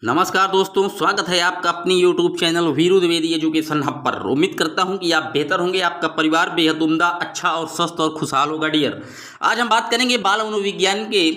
नमस्कार दोस्तों, स्वागत है आपका अपनी YouTube channel Veeru Dwivedi education hub पर। उम्मीद करता हूं कि आप बेहतर होंगे, आपका परिवार बेहद उम्दा, अच्छा और स्वस्थ और खुशहाल होगा डियर। आज हम बात करेंगे बाल मनोविज्ञान के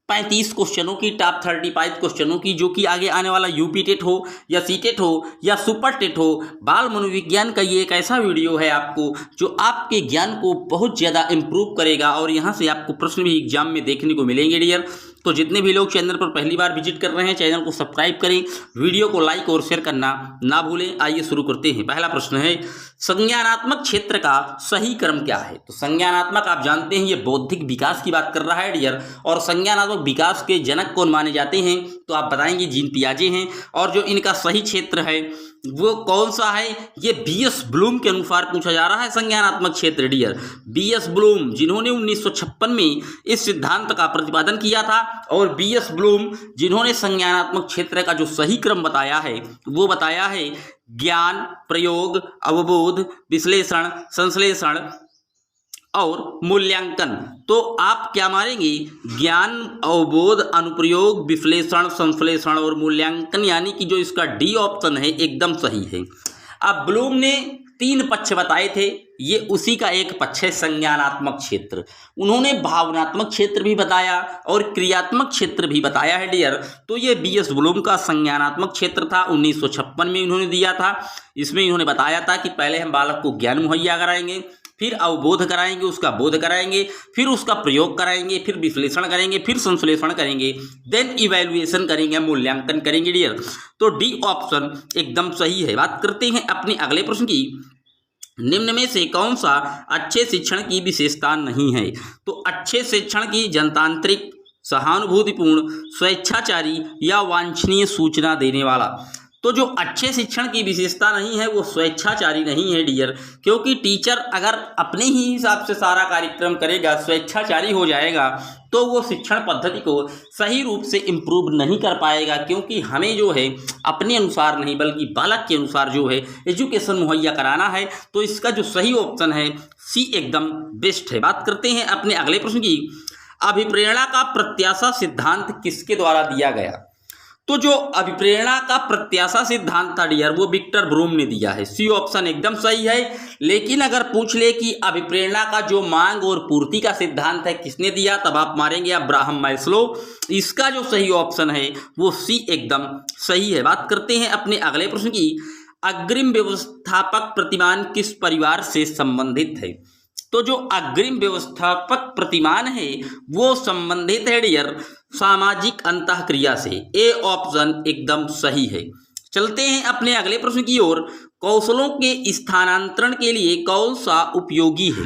35 क्वेश्चनों की, टॉप 35 क्वेश्चनों की, जो कि आगे आने वाला यूपी टेट हो या सी टेट हो या सुपर टेट हो, बाल मनोविज्ञान का ये एक ऐसा वीडियो है आपको जो आपके ज्ञान को बहुत ज़्यादा इम्प्रूव करेगा और यहाँ से आपको प्रश्न भी एग्जाम में देखने को मिलेंगे डियर। तो जितने भी लोग चैनल पर पहली बार विजिट कर रहे हैं, चैनल को सब्सक्राइब करें, वीडियो को लाइक और शेयर करना ना भूलें। आइए शुरू करते हैं। पहला प्रश्न है, संज्ञानात्मक क्षेत्र का सही क्रम क्या है? तो संज्ञानात्मक आप जानते हैं ये बौद्धिक विकास की बात कर रहा है डियर। और संज्ञानात्मक विकास के जनक कौन माने जाते हैं? तो आप बताएंगे जीन पियाजे हैं। और जो इनका सही क्षेत्र है वो कौन सा है? ये बीएस ब्लूम के अनुसार पूछा जा रहा है संज्ञानात्मक क्षेत्र डियर। बीएस ब्लूम, जिन्होंने 1956 में इस सिद्धांत का प्रतिपादन किया था, और बीएस ब्लूम जिन्होंने संज्ञानात्मक क्षेत्र का जो सही क्रम बताया है वो बताया है ज्ञान, प्रयोग, अवबोध, विश्लेषण, संश्लेषण और मूल्यांकन। तो आप क्या मारेंगे? ज्ञान, अवबोध, अनुप्रयोग, विश्लेषण, संश्लेषण और मूल्यांकन, यानी कि जो इसका डी ऑप्शन है एकदम सही है। अब ब्लूम ने 3 पक्ष बताए थे, ये उसी का एक पक्ष है संज्ञानात्मक क्षेत्र। उन्होंने भावनात्मक क्षेत्र भी बताया और क्रियात्मक क्षेत्र भी बताया है डियर। तो ये बीएस ब्लूम का संज्ञानात्मक क्षेत्र था, 1956 में इन्होंने दिया था। इसमें इन्होंने बताया था कि पहले हम बालक को ज्ञान मुहैया कराएंगे, फिर अवबोध कराएंगे, उसका बोध कराएंगे, फिर उसका प्रयोग कराएंगे, फिर विश्लेषण करेंगे, फिर संश्लेषण करेंगे, देन इवैल्यूएशन करेंगे, मूल्यांकन करेंगे डियर। तो डी ऑप्शन एकदम सही है। बात करते हैं अपने अगले प्रश्न की। निम्न में से कौन सा अच्छे शिक्षण की विशेषता नहीं है? तो अच्छे शिक्षण की जनतांत्रिक, सहानुभूतिपूर्ण, स्वेच्छाचारी या वांछनीय सूचना देने वाला। तो जो अच्छे शिक्षण की विशेषता नहीं है वो स्वेच्छाचारी नहीं है डियर, क्योंकि टीचर अगर अपने ही हिसाब से सारा कार्यक्रम करेगा, स्वेच्छाचारी हो जाएगा, तो वो शिक्षण पद्धति को सही रूप से इम्प्रूव नहीं कर पाएगा। क्योंकि हमें जो है अपने अनुसार नहीं बल्कि बालक के अनुसार जो है एजुकेशन मुहैया कराना है। तो इसका जो सही ऑप्शन है सी एकदम बेस्ट है। बात करते हैं अपने अगले प्रश्न की। अभिप्रेरणा का प्रत्याशा सिद्धांत किसके द्वारा दिया गया? तो जो अभिप्रेरणा का प्रत्याशा सिद्धांत था डियर वो विक्टर ब्रूम ने दिया है। सी ऑप्शन एकदम सही है। लेकिन अगर पूछ ले कि अभिप्रेरणा का जो मांग और पूर्ति का सिद्धांत है किसने दिया, तब आप मारेंगे अब्राहम मैस्लो। इसका जो सही ऑप्शन है वो सी एकदम सही है। बात करते हैं अपने अगले प्रश्न की। अग्रिम व्यवस्थापक प्रतिमान किस परिवार से संबंधित है? तो जो अग्रिम व्यवस्थापक प्रतिमान है वो संबंधित है डियर सामाजिक अंतःक्रिया से। ए ऑप्शन एकदम सही है। चलते हैं अपने अगले प्रश्न की ओर। कौशलों के स्थानांतरण के लिए कौन सा उपयोगी है?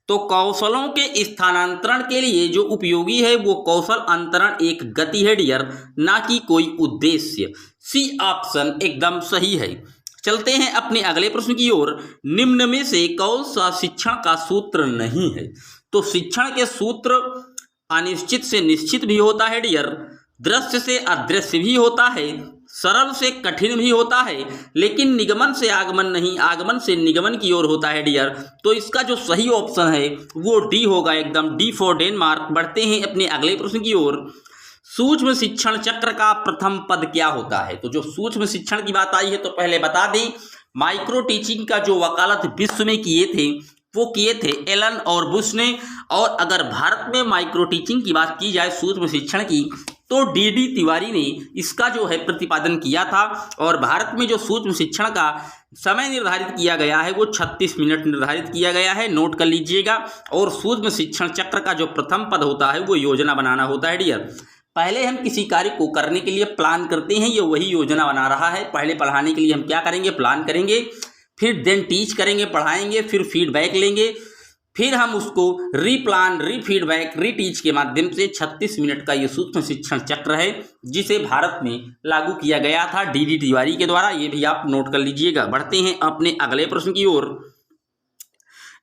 तो कौशलों के स्थानांतरण के लिए जो उपयोगी है वो कौशल अंतरण एक गति है डियर, ना कि कोई उद्देश्य। सी ऑप्शन एकदम सही है। चलते हैं अपने अगले प्रश्न की ओर। निम्न में से कौन सा शिक्षण का सूत्र नहीं है? तो शिक्षण के सूत्र अनिश्चित से निश्चित भी होता है डियर, दृश्य से अदृश्य भी होता है, सरल से कठिन भी होता है, लेकिन निगमन से आगमन नहीं, आगमन से निगमन की ओर होता है डियर। तो इसका जो सही ऑप्शन है वो डी होगा, एकदम डी फॉर डेनमार्क। बढ़ते हैं अपने अगले प्रश्न की ओर। सूक्ष्म शिक्षण चक्र का प्रथम पद क्या होता है? तो जो सूक्ष्म शिक्षण की बात आई है तो पहले बता दें, माइक्रो टीचिंग का जो वकालत विश्व में किए थे वो किए थे एलन और बुश ने। और अगर भारत में माइक्रो टीचिंग की बात की जाए सूक्ष्म शिक्षण की, तो डी तिवारी ने इसका जो है प्रतिपादन किया था। और भारत में जो सूक्ष्म शिक्षण का समय निर्धारित किया गया है वो 36 मिनट निर्धारित किया गया है, नोट कर लीजिएगा। और सूक्ष्म शिक्षण चक्र का जो प्रथम पद होता है वो योजना बनाना होता है डियर। पहले हम किसी कार्य को करने के लिए प्लान करते हैं, ये वही योजना बना रहा है। पहले पढ़ाने के लिए हम क्या करेंगे? प्लान करेंगे, फिर देन टीच करेंगे, पढ़ाएंगे, फिर फीडबैक लेंगे, फिर हम उसको रीप्लान, रीफीडबैक, रीटीच के माध्यम से 36 मिनट का ये सूक्ष्म शिक्षण चक्र है जिसे भारत में लागू किया गया था डी तिवारी के द्वारा। ये भी आप नोट कर लीजिएगा। बढ़ते हैं अपने अगले प्रश्न की ओर।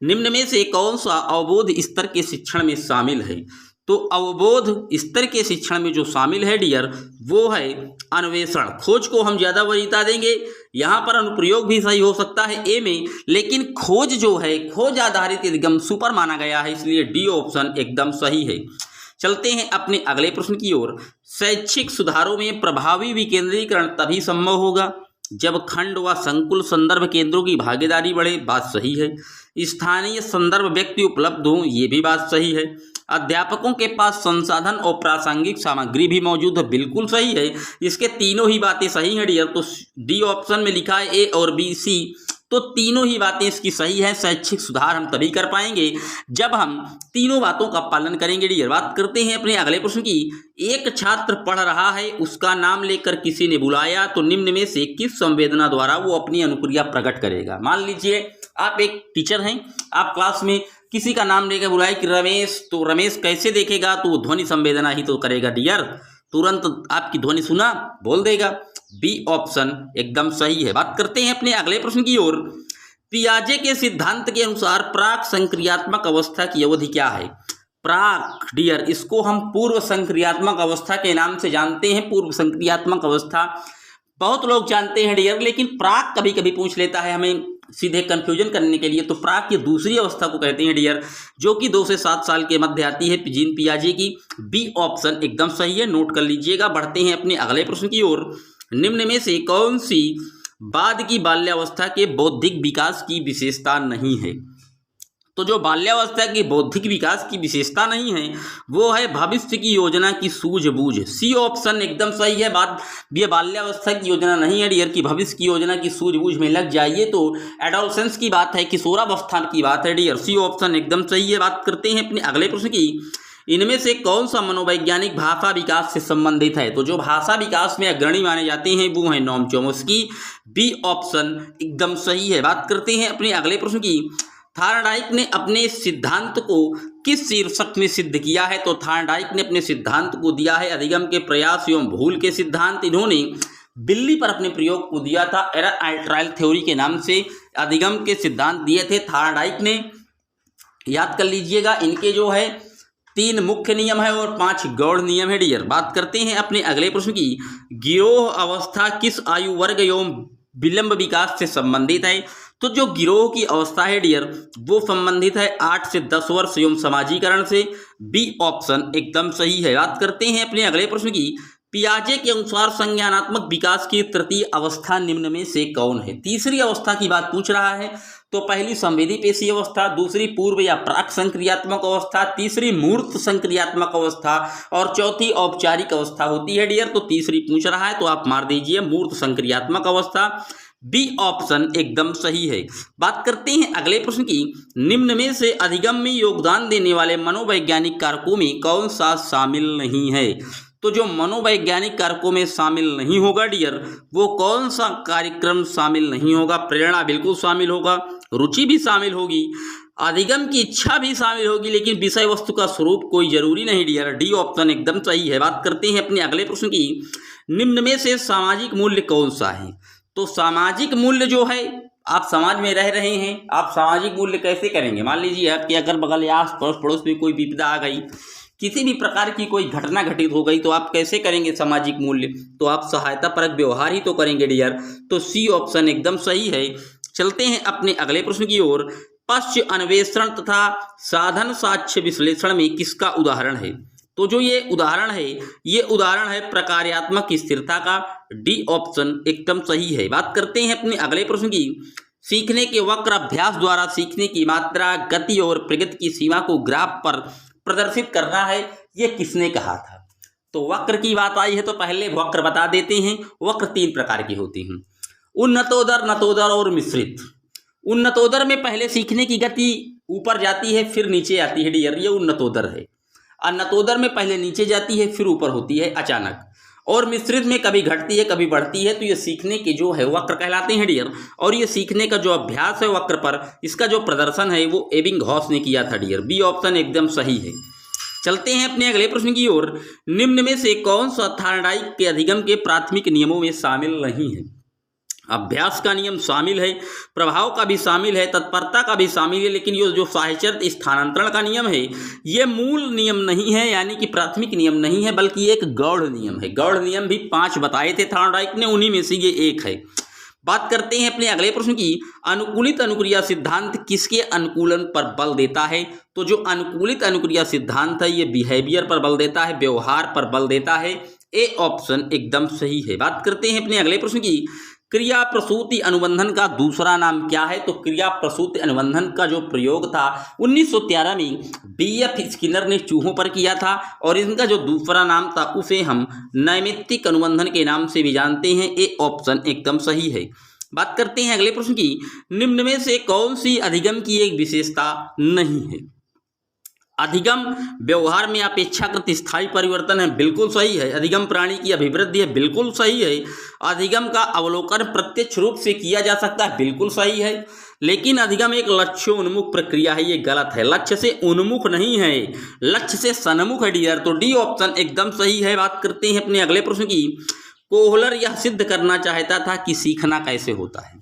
निम्न में से कौन सा अवबोध स्तर के शिक्षण में शामिल है? तो अवबोध स्तर के शिक्षण में जो शामिल है डियर वो है अन्वेषण। खोज को हम ज़्यादा वरीयता देंगे, यहाँ पर अनुप्रयोग भी सही हो सकता है ए में, लेकिन खोज जो है खोज आधारित एकदम सुपर माना गया है, इसलिए डी ऑप्शन एकदम सही है। चलते हैं अपने अगले प्रश्न की ओर। शैक्षिक सुधारों में प्रभावी विकेंद्रीकरण तभी संभव होगा जब खंड व संकुल संदर्भ केंद्रों की भागीदारी बढ़े, बात सही है। स्थानीय संदर्भ व्यक्ति उपलब्ध हों, ये भी बात सही है। अध्यापकों के पास संसाधन और प्रासंगिक सामग्री भी मौजूद है, बिल्कुल सही है। इसके तीनों ही बातें सही हैं डियर। तो डी ऑप्शन में लिखा है ए और बी सी, तो तीनों ही बातें इसकी सही है। शैक्षिक सुधार हम तभी कर पाएंगे जब हम तीनों बातों का पालन करेंगे डियर। बात करते हैं अपने अगले प्रश्न की। एक छात्र पढ़ रहा है, उसका नाम लेकर किसी ने बुलाया, तो निम्न में से किस संवेदना द्वारा वो अपनी अनुक्रिया प्रकट करेगा। मान लीजिए आप एक टीचर हैं, आप क्लास में किसी का नाम लेकर बुलाए कि रमेश, तो रमेश कैसे देखेगा, तो वो ध्वनि संवेदना ही तो करेगा डियर। तुरंत आपकी ध्वनि सुना बोल देगा। बी ऑप्शन एकदम सही है। बात करते हैं अपने अगले प्रश्न की ओर। पियाजे के सिद्धांत के अनुसार प्राक संक्रियात्मक अवस्था की अवधि क्या है। प्राक डियर, इसको हम पूर्व संक्रियात्मक अवस्था के नाम से जानते हैं। पूर्व संक्रियात्मक अवस्था बहुत लोग जानते हैं डियर, लेकिन प्राक कभी कभी पूछ लेता है हमें सीधे कंफ्यूजन करने के लिए। तो प्राक की दूसरी अवस्था को कहते हैं डियर, जो कि 2 से 7 साल के मध्य आती है जीन पियाजे की। बी ऑप्शन एकदम सही है, नोट कर लीजिएगा। बढ़ते हैं अपने अगले प्रश्न की ओर। निम्न में से कौन सी बाद की बाल्यावस्था के बौद्धिक विकास की विशेषता नहीं है। तो जो बाल्यावस्था की बौद्धिक विकास की विशेषता नहीं है वो है भविष्य की योजना की सूझबूझ। सी ऑप्शन एकदम सही है। बात ये बाल्यावस्था की योजना नहीं है डियर कि भविष्य की योजना की सूझबूझ में लग जाइए, तो एडोलसेंस की बात है, किशोरावस्था की बात है डियर। सी ऑप्शन एकदम सही है। बात करते हैं अपने अगले प्रश्न की। इनमें से कौन सा मनोवैज्ञानिक भाषा विकास से संबंधित है। तो जो भाषा विकास में अग्रणी माने जाते हैं वो है नोम चोम्स्की। बी ऑप्शन एकदम सही है। बात करते हैं अपने अगले प्रश्न की। थार्नडाइक ने अपने सिद्धांत को किस शीर्षक में सिद्ध किया है। तो थार्नडाइक ने अपने सिद्धांत को दिया है अधिगम के प्रयास एवं भूल के सिद्धांत। इन्होंने बिल्ली पर अपने प्रयोग को दिया था, एरर एंड ट्रायल थ्योरी के नाम से अधिगम के सिद्धांत दिए थे थार्नडाइक ने। याद कर लीजिएगा, इनके जो है 3 मुख्य नियम है और 5 गौड़ नियम है डियर। बात करते हैं अपने अगले प्रश्न की। गिरोह अवस्था किस आयु वर्ग एवं विलंब विकास से संबंधित है। तो जो गिरोह की अवस्था है डियर वो संबंधित है 8 से 10 वर्ष एवं समाजीकरण से। बी ऑप्शन एकदम सही है। बात करते हैं अपने अगले प्रश्न की। पियाजे के अनुसार संज्ञानात्मक विकास की तृतीय अवस्था निम्न में से कौन है। तीसरी अवस्था की बात पूछ रहा है। तो पहली संवेदी पेशी अवस्था, दूसरी पूर्व या प्राक संक्रियात्मक अवस्था, तीसरी मूर्त संक्रियात्मक अवस्था और चौथी औपचारिक अवस्था होती है डियर। तो तीसरी पूछ रहा है तो आप मार दीजिए मूर्त संक्रियात्मक अवस्था। बी ऑप्शन एकदम सही है। बात करते हैं अगले प्रश्न की। निम्न में से अधिगम में योगदान देने वाले मनोवैज्ञानिक कारकों में कौन सा शामिल नहीं है। तो जो मनोवैज्ञानिक कारकों में शामिल नहीं होगा डियर वो कौन सा कार्यक्रम शामिल नहीं होगा। प्रेरणा बिल्कुल शामिल होगा, रुचि भी शामिल होगी, अधिगम की इच्छा भी शामिल होगी, लेकिन विषय वस्तु का स्वरूप कोई जरूरी नहीं डियर। डी ऑप्शन एकदम सही है। बात करते हैं अपने अगले प्रश्न की। निम्न में से सामाजिक मूल्य कौन सा है। तो सामाजिक मूल्य जो है, आप समाज में रह रहे हैं, आप सामाजिक मूल्य कैसे करेंगे। मान लीजिए आपके अगर बगल या आस पड़ोस में कोई विपदा आ गई, किसी भी प्रकार की कोई घटना घटित हो गई, तो आप कैसे करेंगे सामाजिक मूल्य। तो आप सहायता परक व्यवहार ही तो करेंगे डियर। तो सी ऑप्शन एकदम सही है। चलते हैं अपने अगले प्रश्न की ओर। पश्च अन्वेषण तथा साधन साक्ष्य विश्लेषण में किसका उदाहरण है। तो जो ये उदाहरण है प्रकार्यात्मक स्थिरता का। डी ऑप्शन एकदम सही है। बात करते हैं अपने अगले प्रश्न की। सीखने के वक्र अभ्यास द्वारा सीखने की मात्रा, गति और प्रगति की सीमा को ग्राफ पर प्रदर्शित करना है, ये किसने कहा था। तो वक्र की बात आई है तो पहले वक्र बता देते हैं। वक्र 3 प्रकार की होती हैं, उन्नतोदर, नतोदर और मिश्रित। उन्नतोदर में पहले सीखने की गति ऊपर जाती है फिर नीचे आती है डियर, ये उन्नतोदर है। अनतोदर में पहले नीचे जाती है फिर ऊपर होती है अचानक। और मिश्रित में कभी घटती है कभी बढ़ती है। तो ये सीखने के जो है वक्र कहलाते हैं डियर। और ये सीखने का जो अभ्यास है वक्र पर, इसका जो प्रदर्शन है वो एबिंगहॉस ने किया था डियर। बी ऑप्शन एकदम सही है। चलते हैं अपने अगले प्रश्न की ओर। निम्न में से कौन सा थार्नडाइक के अधिगम के प्राथमिक नियमों में शामिल नहीं है। अभ्यास का नियम शामिल है, प्रभाव का भी शामिल है, तत्परता का भी शामिल है, लेकिन ये जो साहचर्य स्थानांतरण का नियम है ये मूल नियम नहीं है, यानी कि प्राथमिक नियम नहीं है, बल्कि एक गौड़ नियम है। गौड़ नियम भी 5 बताए थे थार्नडाइक ने, उन्हीं में से ये एक है। बात करते हैं अपने अगले प्रश्न की, अनुकूलित अनुक्रिया सिद्धांत किसके अनुकूलन पर बल देता है? तो जो अनुकूलित अनुक्रिया सिद्धांत है ये बिहेवियर पर बल देता है, व्यवहार पर बल देता है। ए ऑप्शन एकदम सही है। बात करते हैं अपने अगले प्रश्न की, क्रिया प्रसूति अनुबंधन का दूसरा नाम क्या है? तो क्रिया प्रसूति अनुबंधन का जो प्रयोग था 1913 में बीएफ स्किनर ने चूहों पर किया था और इनका जो दूसरा नाम था उसे हम नैमित्तिक अनुबंधन के नाम से भी जानते हैं। ए ऑप्शन एकदम सही है। बात करते हैं अगले प्रश्न की, निम्न में से कौन सी अधिगम की एक विशेषता नहीं है? अधिगम व्यवहार में अपेक्षाकृत स्थायी परिवर्तन है, बिल्कुल सही है। अधिगम प्राणी की अभिवृद्धि है, बिल्कुल सही है। अधिगम का अवलोकन प्रत्यक्ष रूप से किया जा सकता है, बिल्कुल सही है। लेकिन अधिगम एक लक्ष्योन्मुख प्रक्रिया है, ये गलत है। लक्ष्य से उन्मुख नहीं है, लक्ष्य से सन्मुख है डियर। तो डी ऑप्शन एकदम सही है। बात करते हैं अपने अगले प्रश्न की, कोहलर यह सिद्ध करना चाहता था कि सीखना कैसे होता है?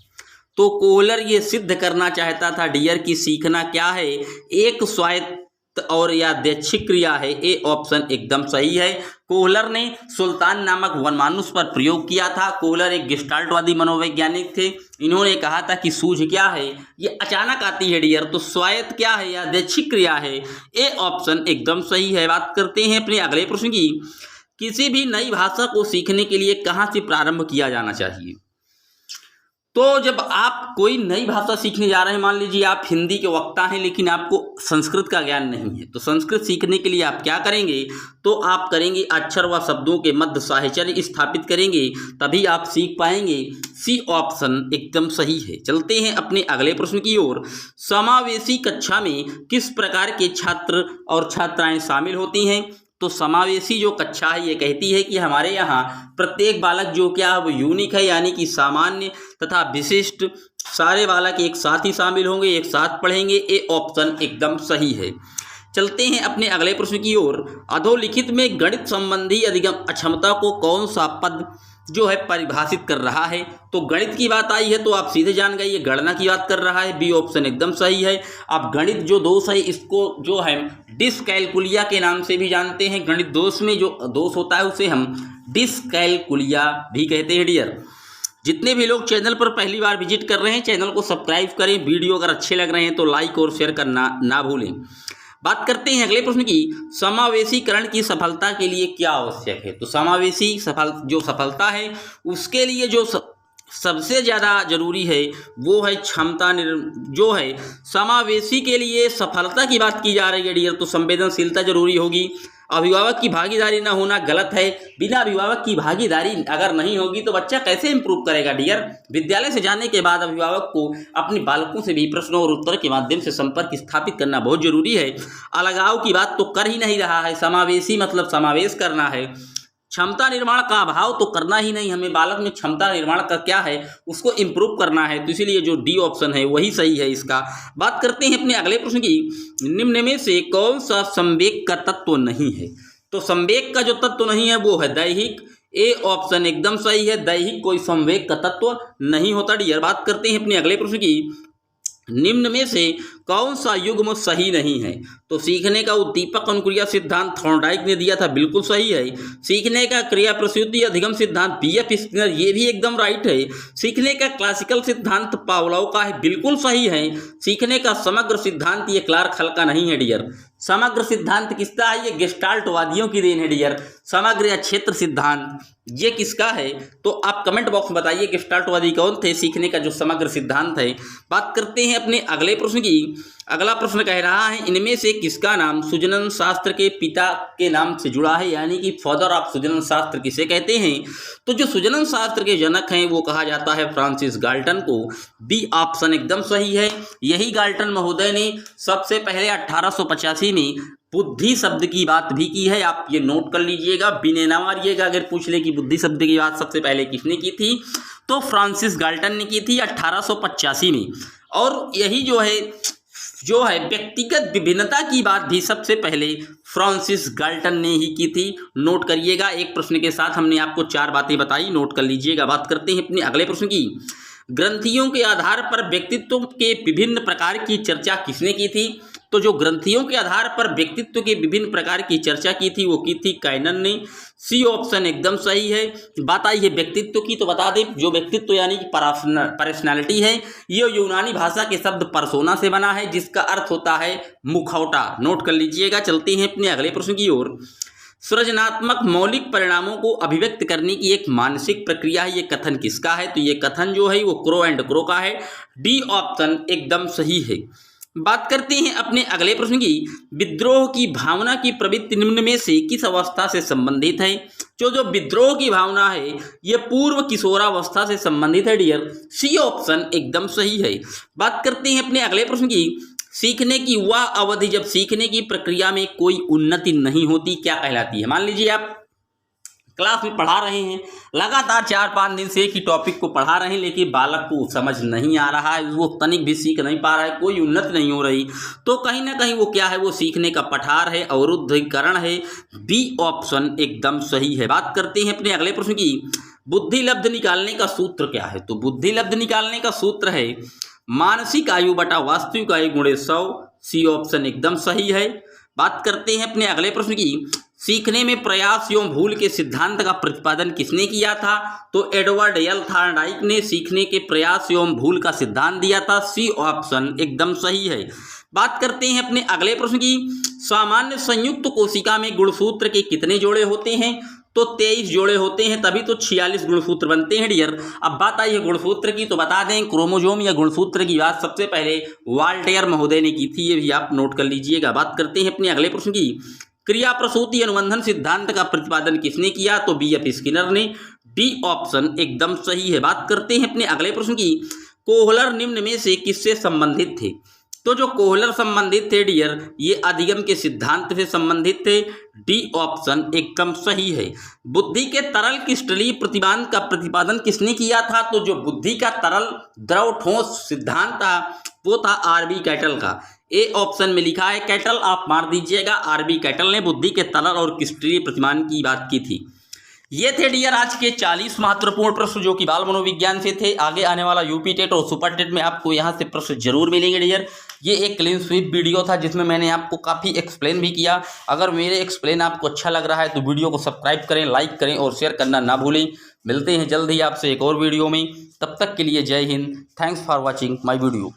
तो कोहलर ये सिद्ध करना चाहता था डियर कि सीखना क्या है, एक स्वायत्त और यादृच्छिक क्रिया है। ए ऑप्शन एकदम सही है। कोहलर ने सुल्तान नामक वनमानुष पर प्रयोग किया था। कोहलर एक गेस्टाल्टवादी मनोवैज्ञानिक थे। इन्होंने कहा था कि सूझ क्या है, ये अचानक आती है डियर। तो स्वायत्त क्या है, यादृच्छिक क्रिया है। ए ऑप्शन एकदम सही है। बात करते हैं अपने अगले प्रश्न की, किसी भी नई भाषा को सीखने के लिए कहाँ से प्रारंभ किया जाना चाहिए? तो जब आप कोई नई भाषा सीखने जा रहे हैं, मान लीजिए आप हिंदी के वक्ता हैं लेकिन आपको संस्कृत का ज्ञान नहीं है, तो संस्कृत सीखने के लिए आप क्या करेंगे? तो आप करेंगे अक्षर व शब्दों के मध्य साहचर्य स्थापित करेंगे, तभी आप सीख पाएंगे। सी ऑप्शन एकदम सही है। चलते हैं अपने अगले प्रश्न की ओर, समावेशी कक्षा में किस प्रकार के छात्र और छात्राएं शामिल होती हैं? तो समावेशी जो कक्षा है ये कहती है कि हमारे यहाँ प्रत्येक बालक जो क्या है वो यूनिक है, यानी कि सामान्य तथा विशिष्ट सारे बालक एक साथ ही शामिल होंगे, एक साथ पढ़ेंगे। ए ऑप्शन एकदम सही है। चलते हैं अपने अगले प्रश्न की ओर, अधोलिखित में गणित संबंधी अधिगम अक्षमता को कौन सा पद जो है परिभाषित कर रहा है? तो गणित की बात आई है तो आप सीधे जान गए ये गणना की बात कर रहा है। बी ऑप्शन एकदम सही है। आप गणित जो दोष है इसको जो है डिसकैलकुलिया के नाम से भी जानते हैं। गणित दोष में जो दोष होता है उसे हम डिसकैलकुलिया भी कहते हैं डियर। जितने भी लोग चैनल पर पहली बार विजिट कर रहे हैं चैनल को सब्सक्राइब करें। वीडियो अगर अच्छे लग रहे हैं तो लाइक और शेयर करना ना भूलें। बात करते हैं अगले प्रश्न की, समावेशीकरण की सफलता के लिए क्या आवश्यक है? तो समावेशी सफलता है उसके लिए जो सबसे ज़्यादा जरूरी है वो है क्षमता जो है समावेशी के लिए सफलता की बात की जा रही है डियर, तो संवेदनशीलता जरूरी होगी। अभिभावक की भागीदारी ना होना गलत है। बिना अभिभावक की भागीदारी अगर नहीं होगी तो बच्चा कैसे इंप्रूव करेगा डियर? विद्यालय से जाने के बाद अभिभावक को अपने बालकों से भी प्रश्नों और उत्तर के माध्यम से संपर्क स्थापित करना बहुत जरूरी है। अलगाव की बात तो कर ही नहीं रहा है। समावेशी मतलब समावेश करना है। क्षमता निर्माण का अभाव तो करना ही नहीं, हमें बालक में क्षमता निर्माण का क्या है उसको इम्प्रूव करना है। तो इसीलिए जो डी ऑप्शन है वही सही है इसका। बात करते हैं अपने अगले प्रश्न की, निम्न में से कौन सा संवेग का तत्व नहीं है? तो संवेग का जो तत्व नहीं है वो है दैहिक। ए ऑप्शन एकदम सही है। दैहिक कोई संवेग का तत्व नहीं होता डियर। बात करते हैं अपने अगले प्रश्न की, निम्न में से कौन सा युग्म सही नहीं है? तो सीखने का उद्दीपक अनुक्रिया सिद्धांत थॉर्नडाइक ने दिया था, बिल्कुल सही है। सीखने का क्रिया प्रसूति अधिगम सिद्धांत बीएफ स्किनर, ये भी एकदम राइट है। सीखने का क्लासिकल सिद्धांत पावलोव का है, बिल्कुल सही है। सीखने का समग्र सिद्धांत ये क्लार्क हल का नहीं है डियर। समग्र सिद्धांत किसका है? ये गेस्टाल्टवादियों की देन है डियर। समग्र या क्षेत्र सिद्धांत ये किसका है? तो आप कमेंट बॉक्स में बताइए गेस्टाल्टवादी कौन थे सीखने का जो समग्र सिद्धांत है। बात करते हैं अपने अगले प्रश्न की। अगला प्रश्न कह रहा है, इनमें से किसका नाम सुजनन शास्त्र के पिता के नाम से जुड़ा है, यानी कि फादर ऑफ सुजनन शास्त्र किसे कहते हैं? तो जो सुजनन शास्त्र के जनक हैं वो कहा जाता है फ्रांसिस गाल्टन को। बी ऑप्शन एकदम सही है। यही गाल्टन महोदय ने सबसे पहले 1885 में बुद्धि शब्द की बात भी की है। आप ये नोट कर लीजिएगा, बिने ना मारिएगा। अगर पूछ ले कि बुद्धि शब्द की बात सबसे पहले किसने की थी तो फ्रांसिस गाल्टन ने की थी 1885 में। और यही जो है व्यक्तिगत विभिन्नता की बात भी सबसे पहले फ्रांसिस गाल्टन ने ही की थी। नोट करिएगा। एक प्रश्न के साथ हमने आपको 4 बातें बताई, नोट कर लीजिएगा। बात करते हैं अपने अगले प्रश्न की। ग्रंथियों के आधार पर व्यक्तित्व के विभिन्न प्रकार की चर्चा किसने की थी? तो जो ग्रंथियों के आधार पर व्यक्तित्व के विभिन्न प्रकार की चर्चा की थी वो की थी काइनन ने। सी ऑप्शन एकदम सही है। बात आई है व्यक्तित्व की, तो बता दें जो व्यक्तित्व यानी कि पर्सनैलिटी है ये यूनानी भाषा के शब्द पर्सोना से बना है, जिसका अर्थ होता है मुखौटा। नोट कर लीजिएगा। चलते हैं अपने अगले प्रश्न की ओर। सृजनात्मक मौलिक परिणामों को अभिव्यक्त करने की एक मानसिक प्रक्रिया है, ये कथन किसका है? तो ये कथन जो है वो क्रो एंड क्रो का है। डी ऑप्शन एकदम सही है। बात करते हैं अपने अगले प्रश्न की। विद्रोह की भावना की प्रवृत्ति निम्न में से किस अवस्था से संबंधित है? जो विद्रोह की भावना है ये पूर्व किशोरावस्था से संबंधित है डियर। सी ऑप्शन एकदम सही है। बात करते हैं अपने अगले प्रश्न की। सीखने की वह अवधि जब सीखने की प्रक्रिया में कोई उन्नति नहीं होती क्या कहलाती है? मान लीजिए आप क्लास में पढ़ा रहे हैं, लगातार 4-5 दिन से एक ही टॉपिक को पढ़ा रहे हैं, लेकिन बालक को समझ नहीं आ रहा है, वो तनिक भी सीख नहीं पा रहा है, कोई उन्नति नहीं हो रही, तो कहीं ना कहीं वो क्या है, वो सीखने का पठार है, अवरुद्धीकरण है। बी ऑप्शन एकदम सही है। बात करते हैं अपने अगले प्रश्न की। बुद्धि लब्ध निकालने का सूत्र क्या है? तो बुद्धि लब्ध निकालने का सूत्र है मानसिक आयु बटा वास्तविक आयु गुणे 100। सी ऑप्शन एकदम सही है। बात करते हैं अपने अगले प्रश्न की। सीखने में प्रयास एवं भूल के सिद्धांत का प्रतिपादन किसने किया था? तो एडवर्ड एल थॉर्नडाइक ने सीखने के प्रयास एवं भूल का सिद्धांत दिया था। सी ऑप्शन एकदम सही है। बात करते हैं अपने अगले प्रश्न की। सामान्य संयुक्त कोशिका में गुणसूत्र के कितने जोड़े होते हैं? तो 23 जोड़े होते हैं, तभी तो 46 गुणसूत्र बनते हैं डियर। अब बात आई है गुणसूत्र की, तो बता दें क्रोमोजोम या गुणसूत्र की बात सबसे पहले वाल्टेयर महोदय ने की थी, ये भी आप नोट कर लीजिएगा। बात करते हैं अपने अगले प्रश्न की। क्रिया प्रसूति अनुबंधन सिद्धांत का प्रतिपादन किसने किया? तो बीएफ स्किनर ने। डी ऑप्शन एकदम सही है। बात करते हैं अपने अगले प्रश्न की। कोहलर निम्न में से किससे संबंधित थे? तो जो कोहलर संबंधित थे डियर ये अधिगम के सिद्धांत से संबंधित थे। डी ऑप्शन एकदम सही है। बुद्धि के तरल क्रिस्टलीय प्रतिमान का प्रतिपादन किसने किया था? तो जो बुद्धि का तरल द्रव ठोस सिद्धांत था वो था आरबी कैटल का। ए ऑप्शन में लिखा है कैटल, आप मार दीजिएगा। आरबी कैटल ने बुद्धि के तरल और क्रिस्टलीय प्रतिमान की बात की थी। ये थे डियर आज के 40 महत्वपूर्ण प्रश्न जो कि बाल मनोविज्ञान से थे। आगे आने वाला यूपी टेट और सुपर टेट में आपको यहाँ से प्रश्न जरूर मिलेंगे डियर। ये एक क्लीन स्वीप वीडियो था जिसमें मैंने आपको काफ़ी एक्सप्लेन भी किया। अगर मेरे एक्सप्लेन आपको अच्छा लग रहा है तो वीडियो को सब्सक्राइब करें, लाइक करें और शेयर करना ना भूलें। मिलते हैं जल्द ही आपसे एक और वीडियो में, तब तक के लिए जय Hind. Thanks for watching my video.